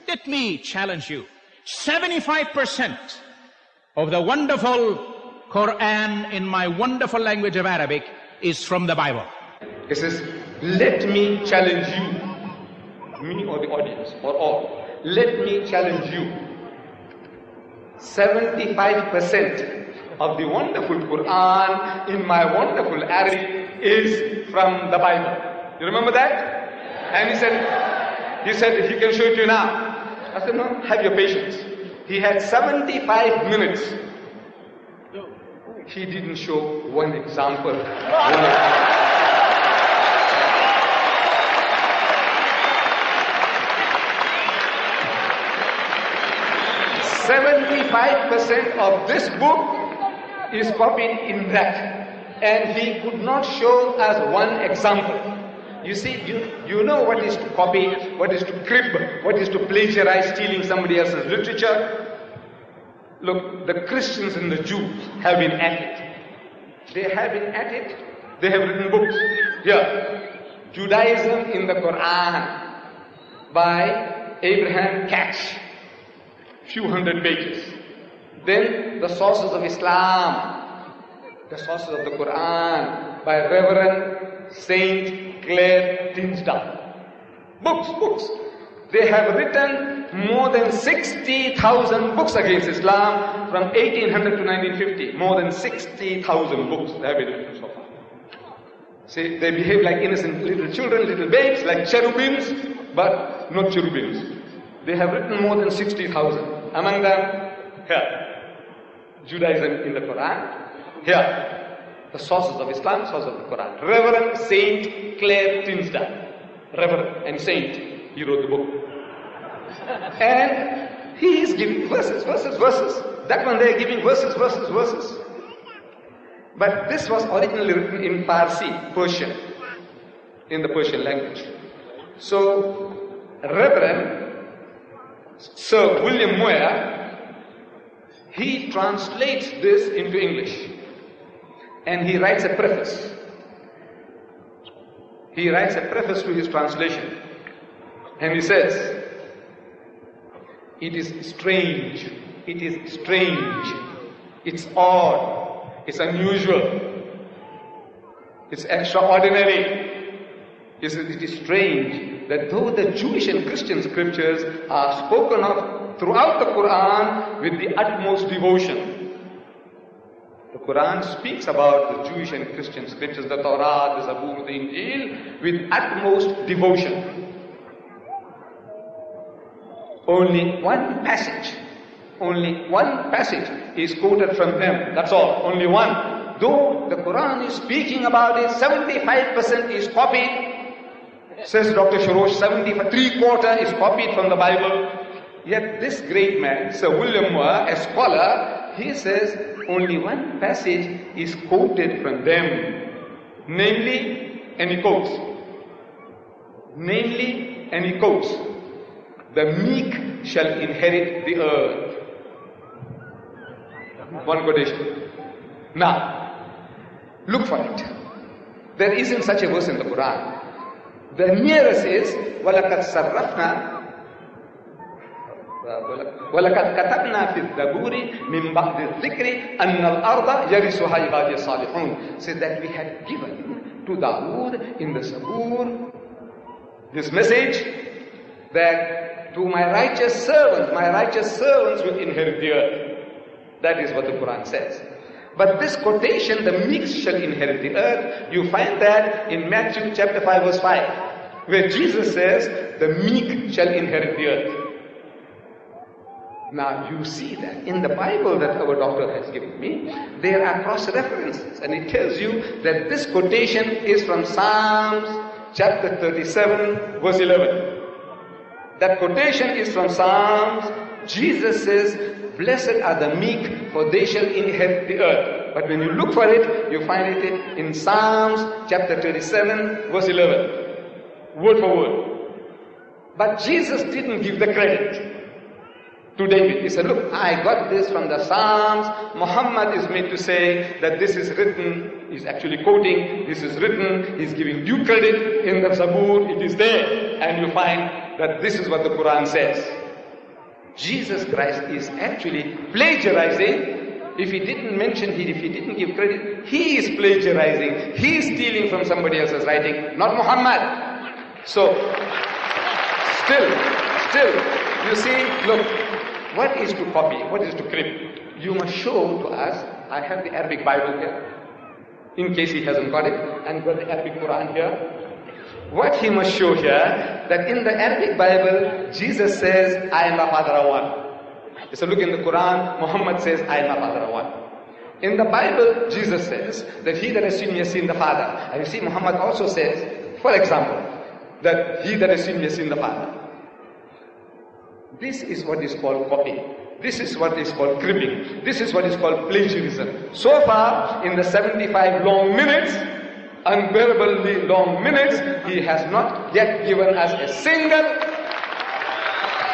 Let me challenge you. 75% of the wonderful Quran in my wonderful language of Arabic is from the Bible. He says, let me challenge you, me or the audience or all, let me challenge you. 75% of the wonderful Quran in my wonderful Arabic is from the Bible. You remember that? And he said he can show it to you now. I said, no, have your patience. He had 75 minutes. He didn't show one example. 75% of this book is copied in that. And he could not show us one example. You see, you know what is to copy, what is to crib, what is to plagiarize, stealing somebody else's literature. Look, the Christians and the Jews have been at it. They have been at it. They have written books. Here, Judaism in the Quran by Abraham Katz. Few hundred pages. Then the sources of Islam, the sources of the Quran by Reverend Saint Claire Tinsdale. Books. They have written more than 60,000 books against Islam from 1800 to 1950. More than 60,000 books they have been written so far. See, they behave like innocent little children, little babes, like cherubims, but not cherubims. They have written more than 60,000. Among them, here, Judaism in the Quran. Here, the sources of Islam, sources of the Quran. Reverend Saint Claire Tinsdale. Reverend and Saint, he wrote the book. And he is giving verses. That one they are giving verses. But this was originally written in Parsi, Persian, in the Persian language. So, Reverend Sir William Moyer, he translates this into English. And he writes a preface. He writes a preface to his translation. And he says, it is strange, it's odd, it's unusual, it's extraordinary. He says, it is strange that though the Jewish and Christian scriptures are spoken of throughout the Quran with the utmost devotion. The Quran speaks about the Jewish and Christian scriptures, the Torah, the Zabur, the Injil, with utmost devotion. Only one passage is quoted from them. That's all, only one. Though the Quran is speaking about it, 75% is copied. Says Dr. Shorosh, 3/4 is copied from the Bible. Yet this great man, Sir William Moore, a scholar, he says only one passage is quoted from them. Namely, and he quotes, the meek shall inherit the earth. One quotation. Now, look for it. There isn't such a verse in the Quran. The nearest is وَلَقَدْ صَرَّفْنَا وَلَقَدْ كَتَبْنَا فِي الزَّبُورِ مِنْ بَعْدِ الذِّكْرِ أَنَّ الْأَرْضَ يَرِثُهَا عِبَادِيَ الصَّالِحُونَ. So that we had given to Dawood in the Zabur this message that to my righteous servants will inherit the earth. That is what the Quran says. But this quotation, the meek shall inherit the earth, you find that in Matthew chapter 5 verse 5, where Jesus says, the meek shall inherit the earth. Now you see that in the Bible that our doctor has given me, there are cross-references, and it tells you that this quotation is from Psalms chapter 37 verse 11. That quotation is from Psalms. Jesus says, blessed are the meek, for they shall inherit the earth. But when you look for it, you find it in Psalms chapter 37 verse 11. Word for word. But Jesus didn't give the credit to David. He said, look, I got this from the Psalms. Muhammad is made to say that this is written. He's actually quoting, this is written. He's giving due credit in the Zabur. It is there. And you find that this is what the Quran says. Jesus Christ is actually plagiarizing. If he didn't mention it, if he didn't give credit, he is plagiarizing. He is stealing from somebody else's writing, not Muhammad. So, still, you see, look, what is to copy? What is to crib? You must show to us, I have the Arabic Bible here, in case he hasn't got it, and got the Arabic Quran here. What he must show here, that in the Arabic Bible, Jesus says, I and my Father are one. So look in the Quran, Muhammad says, I and my Father are one. In the Bible, Jesus says that he that has seen me has seen the Father. And you see, Muhammad also says, for example, that he that has seen me has seen the Father. This is what is called copy. This is what is called cribbing. This is what is called plagiarism. So far, in the 75 long minutes, unbearably long minutes, he has not yet given us a single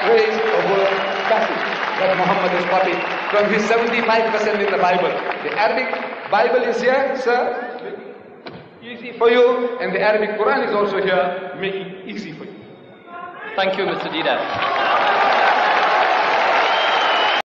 phrase or word passage that Muhammad has copied from his 75% in the Bible. The Arabic Bible is here, sir, easy for you, and the Arabic Quran is also here, making it easy for you. Thank you, Mr. Deedat.